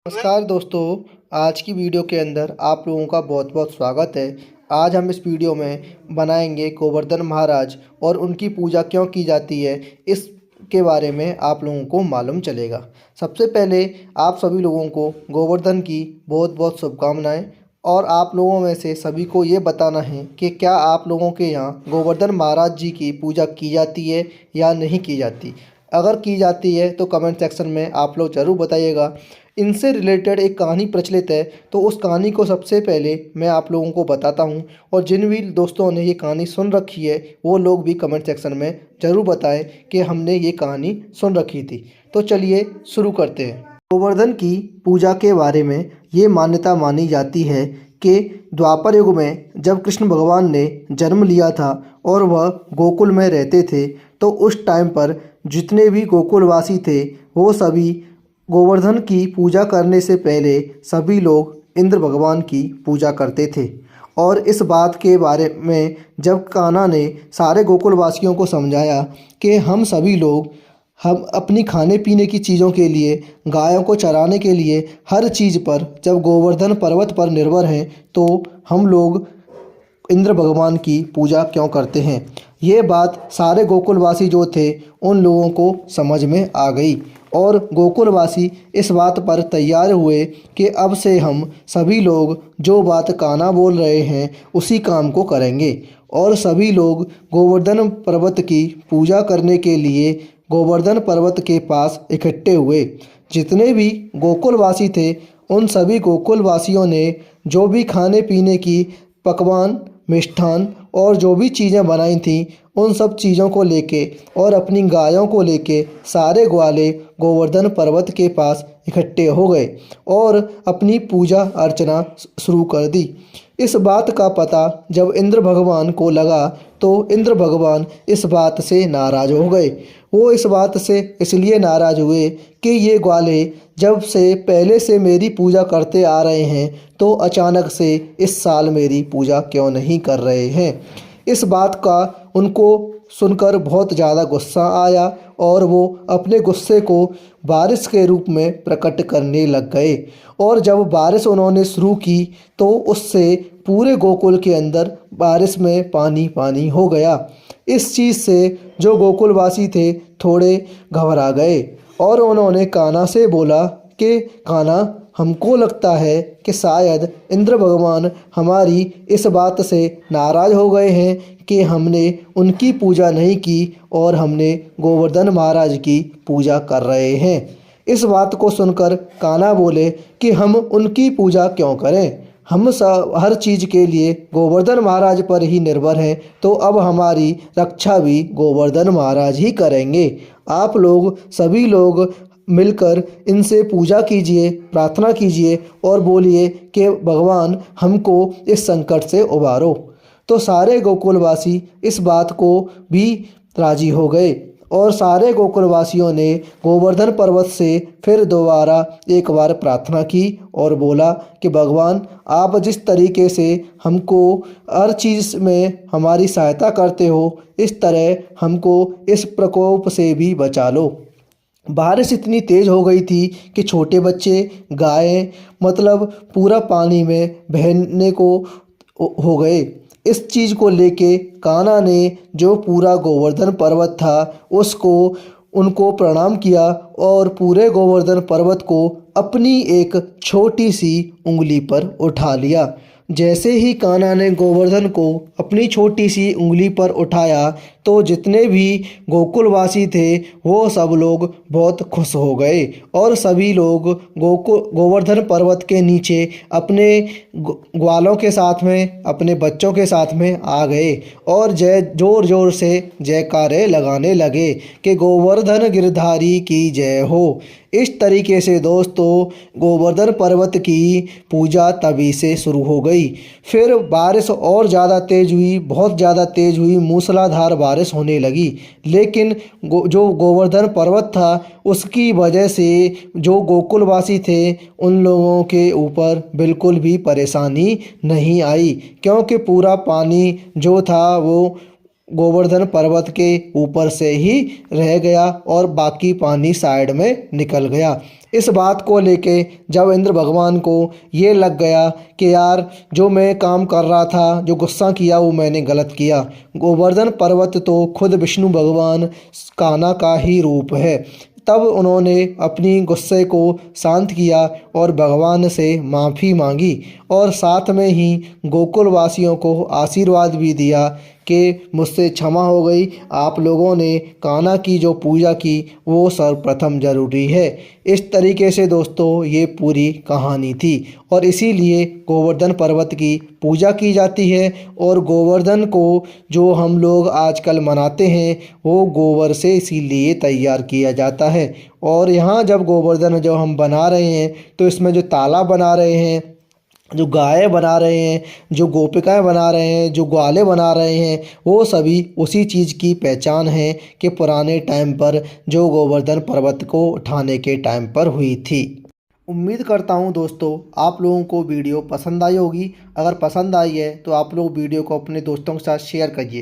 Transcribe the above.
नमस्कार दोस्तों। आज की वीडियो के अंदर आप लोगों का बहुत बहुत स्वागत है। आज हम इस वीडियो में बनाएंगे गोवर्धन महाराज और उनकी पूजा क्यों की जाती है, इसके बारे में आप लोगों को मालूम चलेगा। सबसे पहले आप सभी लोगों को गोवर्धन की बहुत बहुत शुभकामनाएं। और आप लोगों में से सभी को ये बताना है कि क्या आप लोगों के यहाँ गोवर्धन महाराज जी की पूजा की जाती है या नहीं की जाती। अगर की जाती है तो कमेंट सेक्शन में आप लोग ज़रूर बताइएगा। इनसे रिलेटेड एक कहानी प्रचलित है, तो उस कहानी को सबसे पहले मैं आप लोगों को बताता हूं। और जिन भी दोस्तों ने ये कहानी सुन रखी है वो लोग भी कमेंट सेक्शन में ज़रूर बताएं कि हमने ये कहानी सुन रखी थी। तो चलिए शुरू करते हैं। गोवर्धन की पूजा के बारे में ये मान्यता मानी जाती है कि द्वापर युग में जब कृष्ण भगवान ने जन्म लिया था और वह गोकुल में रहते थे, तो उस टाइम पर जितने भी गोकुलवासी थे वो सभी गोवर्धन की पूजा करने से पहले सभी लोग इंद्र भगवान की पूजा करते थे। और इस बात के बारे में जब कान्हा ने सारे गोकुलवासियों को समझाया कि हम सभी लोग अपनी खाने पीने की चीज़ों के लिए, गायों को चराने के लिए, हर चीज़ पर जब गोवर्धन पर्वत पर निर्भर हैं, तो हम लोग इंद्र भगवान की पूजा क्यों करते हैं। ये बात सारे गोकुलवासी जो थे उन लोगों को समझ में आ गई और गोकुलवासी इस बात पर तैयार हुए कि अब से हम सभी लोग जो बात कान्हा बोल रहे हैं उसी काम को करेंगे। और सभी लोग गोवर्धन पर्वत की पूजा करने के लिए गोवर्धन पर्वत के पास इकट्ठे हुए। जितने भी गोकुलवासी थे उन सभी गोकुलवासियों ने जो भी खाने पीने की पकवान, मिष्ठान और जो भी चीज़ें बनाई थीं उन सब चीज़ों को लेके और अपनी गायों को लेके सारे ग्वाले गोवर्धन पर्वत के पास इकट्ठे हो गए और अपनी पूजा अर्चना शुरू कर दी। इस बात का पता जब इंद्र भगवान को लगा तो इंद्र भगवान इस बात से नाराज़ हो गए। वो इस बात से इसलिए नाराज़ हुए कि ये ग्वाले जब से पहले से मेरी पूजा करते आ रहे हैं तो अचानक से इस साल मेरी पूजा क्यों नहीं कर रहे हैं। इस बात का उनको सुनकर बहुत ज़्यादा गुस्सा आया और वो अपने गुस्से को बारिश के रूप में प्रकट करने लग गए। और जब बारिश उन्होंने शुरू की तो उससे पूरे गोकुल के अंदर बारिश में पानी पानी हो गया। इस चीज़ से जो गोकुलवासी थे थोड़े घबरा गए और उन्होंने कान्हा से बोला कि कान्हा, हमको लगता है कि शायद इंद्र भगवान हमारी इस बात से नाराज़ हो गए हैं कि हमने उनकी पूजा नहीं की और हमने गोवर्धन महाराज की पूजा कर रहे हैं। इस बात को सुनकर कान्हा बोले कि हम उनकी पूजा क्यों करें, हम सब हर चीज़ के लिए गोवर्धन महाराज पर ही निर्भर हैं, तो अब हमारी रक्षा भी गोवर्धन महाराज ही करेंगे। आप लोग सभी लोग मिलकर इनसे पूजा कीजिए, प्रार्थना कीजिए और बोलिए कि भगवान हमको इस संकट से उबारो। तो सारे गोकुलवासी इस बात को भी राजी हो गए और सारे गोकुलवासियों ने गोवर्धन पर्वत से फिर दोबारा एक बार प्रार्थना की और बोला कि भगवान, आप जिस तरीके से हमको हर चीज़ में हमारी सहायता करते हो, इस तरह हमको इस प्रकोप से भी बचा लो। बारिश इतनी तेज़ हो गई थी कि छोटे बच्चे, गायें मतलब पूरा पानी में बहने को हो गए। इस चीज़ को लेके कान्हा ने जो पूरा गोवर्धन पर्वत था उसको उनको प्रणाम किया और पूरे गोवर्धन पर्वत को अपनी एक छोटी सी उंगली पर उठा लिया। जैसे ही कान्हा ने गोवर्धन को अपनी छोटी सी उंगली पर उठाया तो जितने भी गोकुलवासी थे वो सब लोग बहुत खुश हो गए और सभी लोग गोवर्धन पर्वत के नीचे अपने ग्वालों के साथ में, अपने बच्चों के साथ में आ गए और जोर जोर से जयकारे लगाने लगे कि गोवर्धन गिरधारी की जय हो। इस तरीके से दोस्तों गोवर्धन पर्वत की पूजा तभी से शुरू हो गई। फिर बारिश और ज़्यादा तेज़ हुई, बहुत ज़्यादा तेज़ हुई, मूसलाधार बारिश होने लगी। लेकिन जो गोवर्धन पर्वत था उसकी वजह से जो गोकुलवासी थे उन लोगों के ऊपर बिल्कुल भी परेशानी नहीं आई, क्योंकि पूरा पानी जो था वो गोवर्धन पर्वत के ऊपर से ही रह गया और बाकी पानी साइड में निकल गया। इस बात को लेके जब इंद्र भगवान को ये लग गया कि यार जो मैं काम कर रहा था, जो गुस्सा किया वो मैंने गलत किया। गोवर्धन पर्वत तो खुद विष्णु भगवान कान्हा का ही रूप है। तब उन्होंने अपनी गुस्से को शांत किया और भगवान से माफ़ी मांगी और साथ में ही गोकुल वासियों को आशीर्वाद भी दिया कि मुझसे क्षमा हो गई। आप लोगों ने कान्हा की जो पूजा की वो सर्वप्रथम जरूरी है। इस तरीके से दोस्तों ये पूरी कहानी थी और इसीलिए गोवर्धन पर्वत की पूजा की जाती है। और गोवर्धन को जो हम लोग आजकल मनाते हैं वो गोबर से इसीलिए तैयार किया जाता है। और यहाँ जब गोवर्धन जो हम बना रहे हैं तो इसमें जो ताला बना रहे हैं, जो गाय बना रहे हैं, जो गोपिकाएं बना रहे हैं, जो ग्वाले बना रहे हैं, वो सभी उसी चीज़ की पहचान है कि पुराने टाइम पर जो गोवर्धन पर्वत को उठाने के टाइम पर हुई थी। उम्मीद करता हूँ दोस्तों आप लोगों को वीडियो पसंद आई होगी। अगर पसंद आई है तो आप लोग वीडियो को अपने दोस्तों के साथ शेयर करिए।